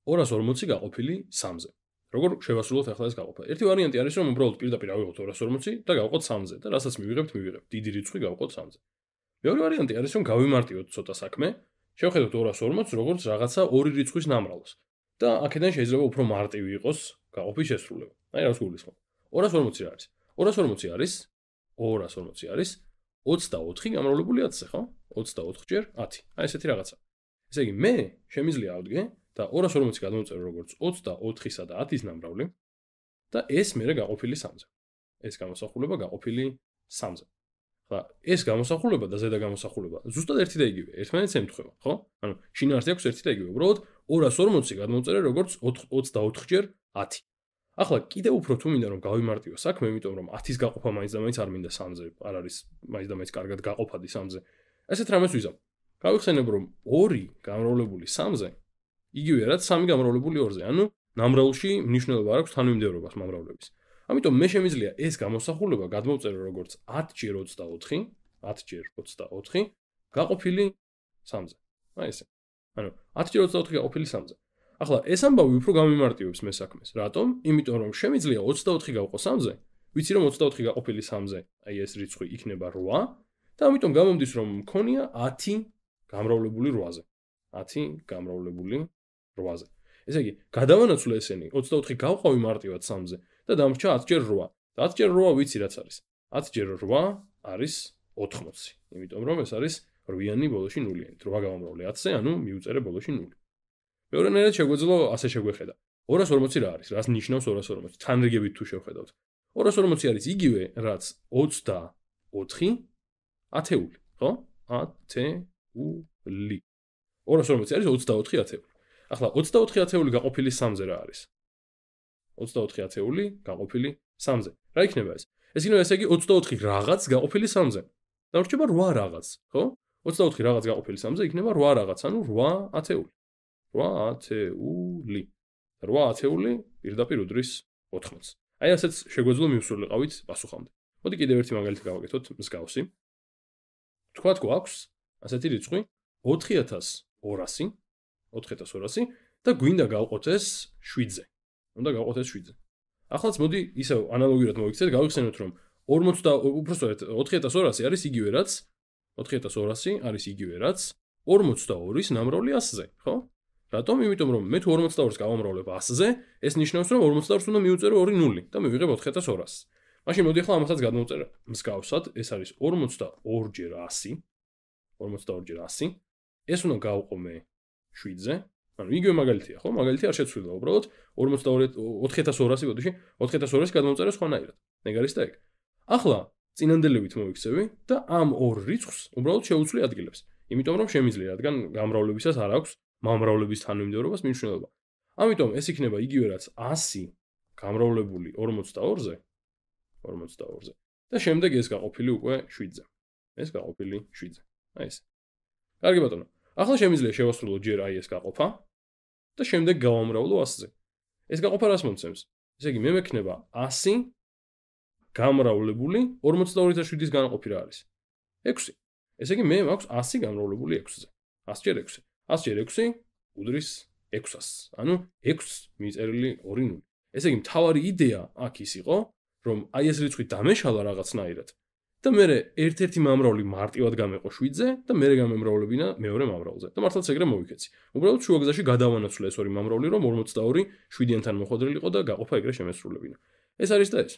240 გაყოფილი 3-ზე. როგორ შევასრულოთ ახლა ეს გაყოფა? ერთი ვარიანტი არის რომ უბრალოდ პირდაპირ ავიღოთ 240 და გავყოთ 3-ზე და რასაც მივიღებთ. დიდი რიცხვი გავყოთ 3-ზე. მეორე ვარიანტი არის რომ გავიმარტივოთ ცოტა საქმე, შევხედოთ 240 როგორც რაღაცა ორი რიცხვის ნამრავლს და აქედან შეიძლება უფრო მარტივი იყოს გაყოფის შესრულება. აი რას გულისხმობ. 240 რა არის? 240 არის 24 გამრავლებული 10-ზე, ხო? 24 ჯერ 10. აი ესეთი რაღაცა. ესე იგი მე შემიძლია ავდგე და 240 გადმოვწერო როგორც 24-სა და 10-ის ნამრავლი და ეს მერე გაყოფილი 3-ზე. ეს გამოსახულება გაყოფილი 3-ზე. ხა ეს გამოსახულება და ზედა გამოსახულება ზუსტად ერთი და იგივე, ერთმანეთს ემთხვევა, ხო? ანუ შინაარსი აქვს ერთი და იგივე, უბრალოდ 240 გადმოვწერე როგორც 24 ჯერ 10. ახლა კიდევ უფრო თუ მინდა რომ გავიმარტივო საქმე, იმიტომ რომ 10-ის გაყოფა მაინც და მაინც არ მინდა 3-ზე, არ არის მაინც და მაინც კარგად გაყოფადი 3-ზე. ესეთ რამეს ვიზამ. გავიხსენებ რომ 2 გამრავლებული 3-ზე იგივე რაც 3 გამრავლებული 2-ზე, ანუ ნამრავლში მნიშვნელობა არ აქვს თანმიმდევრობას მომრავლების. ამიტომ მე შემიძლია ეს გამოსახულება გადმოვწერო როგორც 10 ჯერ 24 გაყოფილი 3-ზე. აი ესე. ანუ 10 ჯერ 24 გაყოფილი 3-ზე. ახლა ეს ამბავი უფრო გამიმარტივებს მე საქმეს. რატომ? იმიტომ რომ შემიძლია 24 გავყო 3-ზე, ვიცი რომ 24 გაყოფილი 3-ზე, აი ეს რიცხვი იქნება 8 და ამიტომ გამომდის რომ მქონია 10 გამრავლებული 8-ზე. 10 გამრავლებული 8-ზე. ესე იგი, გადავანაცვლე ესენი, 24 გავყავი მარტივად 3-ზე და დამრჩა 10 ჯერ 8. და 10 ჯერ 8 ვიცი რაც არის. 10 ჯერ 8 არის 80. იმიტომ რომ ეს არის 8-იანი ბოლოში 0-იანი. 8 გავამრავლე 10-ზე, ანუ მივუწერე ბოლოში 0. მეორენაირად შეგვეძლო ასე შეგვეხედა. 240 რა არის? რას ნიშნავს 240? თანრიგებით თუ შევხედავთ. 240 არის იგივე, რაც 24 ათეული, ხო? ათეული. 240 არის 24 ათეული. ახლა 24 ათეული გაყოფილი 3-ზე რა არის? 24 ათეული გაყოფილი 3-ზე. რა იქნება ეს? ეს იქნება ესე იგი 24 რაღაც გაყოფილი 3-ზე. დარჩება 8 რაღაც, ხო? 24 რაღაც გაყოფილი 3-ზე იქნება 8 რაღაც, ანუ 8 ათეული. 8 ათეული. 8 ათეული პირდაპირ უდრის 80-ს. აი ასეც შეგვეძლო მივსულიყავით პასუხამდე. მოდი კიდევ ერთი მაგალითი გავაკეთოთ მსგავსი. თქვათ გვაქვს ასეთი რიცხვი 4200 და გვინდა გავყოთ ეს 7-ზე. უნდა გავყოთ ეს 7-ზე. ახლაც მოდი ისევ ანალოგიურად მოვიქცეთ, გავიხსენოთ რომ 4200 არის იგივე რაც 4200 არის იგივე რაც 42-ის ნამრავლი 100-ზე, ხო? რატომ? იმიტომ რომ მე თუ 42-ს გავამრავლებ 100-ზე, ეს ნიშნავს რომ 42-ს უნდა მივუწერო 2 0 და მივიღებ 4200-ს. მაშინ მოდი ახლა ამასაც გადმოვწერე მსგავსად, ეს არის 42 ჯერ 100. 42 ჯერ 100. ეს უნდა გავყო მე 7-ზე. ანუ იგივე მაგალითია, ხო? მაგალითი არ შეცვლილა, უბრალოდ 4200 ბოდიში 4200-ს გადმოვწერე სხვანაირად. ეგ არის და ეგ. ახლა წინანდელებით მოვიქცევი და ამ ორ რიცხვს უბრალოდ შევუცვლი ადგილებს. იმიტომ რომ შემიძლია, რადგან გამრავლებისას არ აქვს მომრავლების თანმიმდევრობას მნიშვნელობა. ამიტომ ეს იქნება იგივე რაც 100 გამრავლებული 42-ზე და შემდეგ ეს გაყოფილი უკვე 7-ზე. ეს გაყოფილი 7-ზე. აი ეს. კარგი ბატონო. ახლა შემიძლია შევასრულო ჯერ აი ეს გაყოფა და შემდეგ გავამრავლო 100-ზე. ეს გაყოფა რას მომცემს? ესე იგი მე მექნება 100 გამრავლებული 42-ის განაყოფი რა არის? 6. ესე იგი მე მაქვს 100 გამრავლებული 6-ზე. 100 ჯერ 6. 100 ჯერ 6 უდრის 600-ს. ანუ 6 მიწერილი 2 0. ესე იგი მთავარი იდეა აქ ის იყო, რომ აი ეს რიცხვი დამეშალა რაღაცნაირად და მე ერთ-ერთი მომრავლი მარტივად გამეყო 7-ზე და მე გამემრავლებინა მეორე მომრავლზე. და მართლაც ეგრე მოვიქეცი. უბრალოდ შუაგზაში გადავანაცვლე ეს ორი მომრავლი, რომ 42 7-იანთან მოხვედრილიყო და გაყოფა ეგრე შემესრულებინა. ეს არის და ეს.